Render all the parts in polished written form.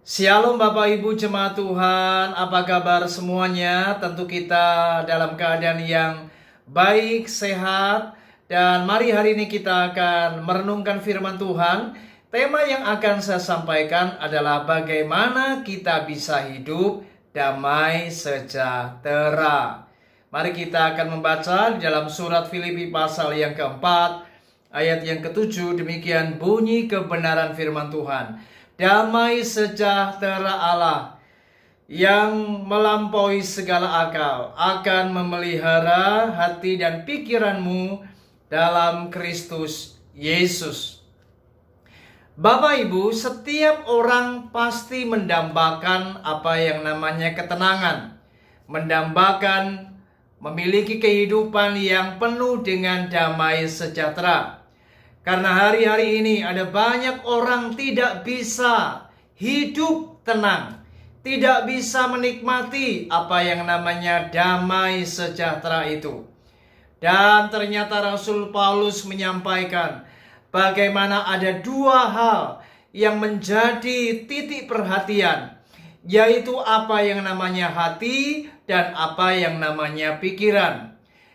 Shalom Bapak Ibu jemaat Tuhan, apa kabar semuanya? Tentu kita dalam keadaan yang baik, sehat. Dan mari hari ini kita akan merenungkan firman Tuhan. Tema yang akan saya sampaikan adalah bagaimana kita bisa hidup damai sejahtera. Mari kita akan membaca di dalam surat Filipi pasal yang keempat, ayat yang ketujuh. Demikian bunyi kebenaran firman Tuhan. Damai sejahtera Allah yang melampaui segala akal akan memelihara hati dan pikiranmu dalam Kristus Yesus. Bapak Ibu, setiap orang pasti mendambakan apa yang namanya ketenangan, mendambakan memiliki kehidupan yang penuh dengan damai sejahtera. Karena hari-hari ini ada banyak orang tidak bisa hidup tenang, tidak bisa menikmati apa yang namanya damai sejahtera itu. Dan ternyata Rasul Paulus menyampaikan bagaimana ada dua hal yang menjadi titik perhatian, yaitu apa yang namanya hati dan apa yang namanya pikiran.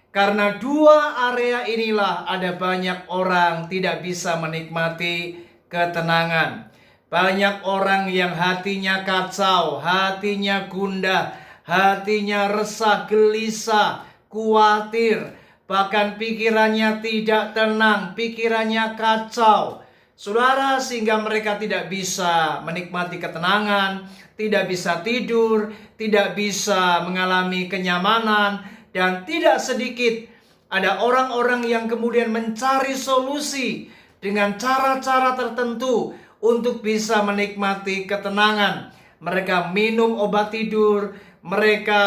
Karena dua area inilah ada banyak orang tidak bisa menikmati ketenangan. Banyak orang yang hatinya kacau, hatinya gundah, hatinya resah, gelisah, khawatir. Bahkan pikirannya tidak tenang, pikirannya kacau. Saudara, sehingga mereka tidak bisa menikmati ketenangan, tidak bisa tidur, tidak bisa mengalami kenyamanan. Dan tidak sedikit ada orang-orang yang kemudian mencari solusi dengan cara-cara tertentu untuk bisa menikmati ketenangan. Mereka minum obat tidur, mereka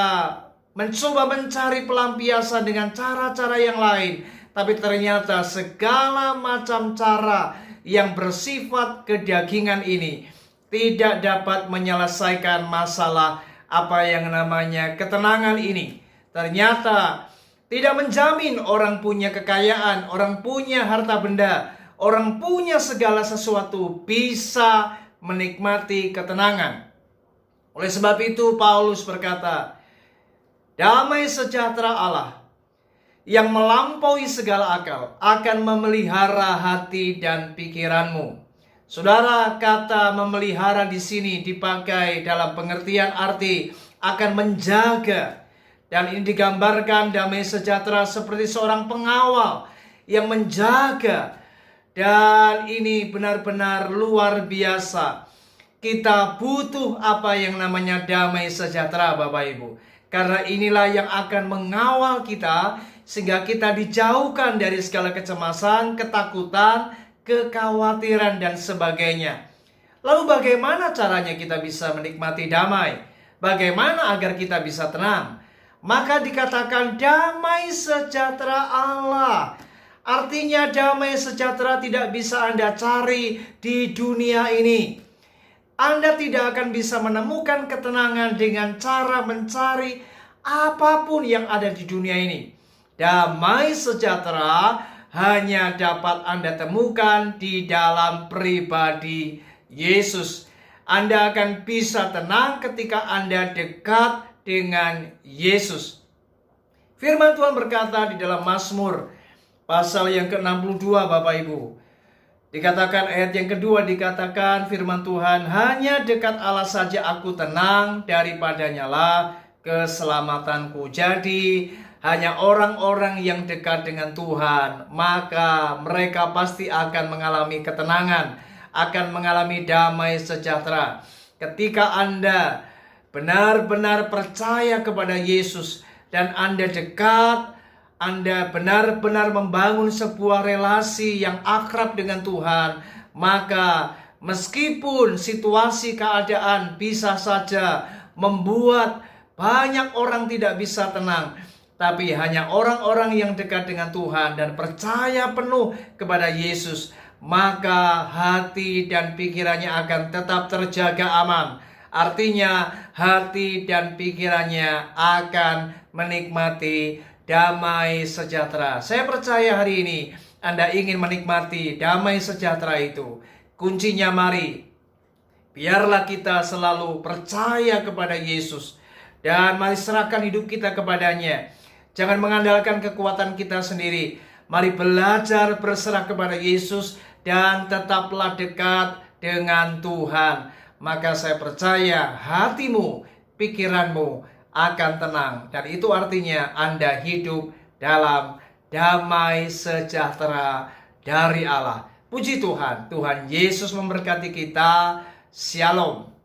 mencoba mencari pelampiasan dengan cara-cara yang lain. Tapi ternyata segala macam cara yang bersifat kedagingan ini tidak dapat menyelesaikan masalah apa yang namanya ketenangan ini. Ternyata tidak menjamin orang punya kekayaan, orang punya harta benda, orang punya segala sesuatu bisa menikmati ketenangan. Oleh sebab itu Paulus berkata, damai sejahtera Allah yang melampaui segala akal akan memelihara hati dan pikiranmu. Saudara, kata memelihara di sini dipakai dalam pengertian arti akan menjaga. Dan ini digambarkan damai sejahtera seperti seorang pengawal yang menjaga. Dan ini benar-benar luar biasa. Kita butuh apa yang namanya damai sejahtera, Bapak Ibu. Karena inilah yang akan mengawal kita sehingga kita dijauhkan dari segala kecemasan, ketakutan, kekhawatiran dan sebagainya. Lalu bagaimana caranya kita bisa menikmati damai? Bagaimana agar kita bisa tenang? Maka dikatakan damai sejahtera Allah. Artinya damai sejahtera tidak bisa Anda cari di dunia ini. Anda tidak akan bisa menemukan ketenangan dengan cara mencari apapun yang ada di dunia ini. Damai sejahtera hanya dapat Anda temukan di dalam pribadi Yesus. Anda akan bisa tenang ketika Anda dekat dengan Yesus. Firman Tuhan berkata di dalam Mazmur pasal yang ke-62, Bapak Ibu. Dikatakan ayat yang kedua, dikatakan firman Tuhan, hanya dekat Allah saja aku tenang, daripadanya lah keselamatanku. Jadi hanya orang-orang yang dekat dengan Tuhan, maka mereka pasti akan mengalami ketenangan, akan mengalami damai sejahtera. Ketika Anda benar-benar percaya kepada Yesus dan Anda dekat, Anda benar-benar membangun sebuah relasi yang akrab dengan Tuhan, maka meskipun situasi keadaan bisa saja membuat banyak orang tidak bisa tenang, tapi hanya orang-orang yang dekat dengan Tuhan dan percaya penuh kepada Yesus, maka hati dan pikirannya akan tetap terjaga aman. Artinya hati dan pikirannya akan menikmati damai sejahtera. Saya percaya hari ini Anda ingin menikmati damai sejahtera itu. Kuncinya mari Biarlah kita selalu percaya kepada Yesus dan mari serahkan hidup kita kepadanya. Jangan mengandalkan kekuatan kita sendiri. Mari belajar berserah kepada Yesus dan tetaplah dekat dengan Tuhan. Maka saya percaya hatimu, pikiranmu akan tenang. Dan itu artinya Anda hidup dalam damai sejahtera dari Allah. Puji Tuhan, Tuhan Yesus memberkati kita. Shalom.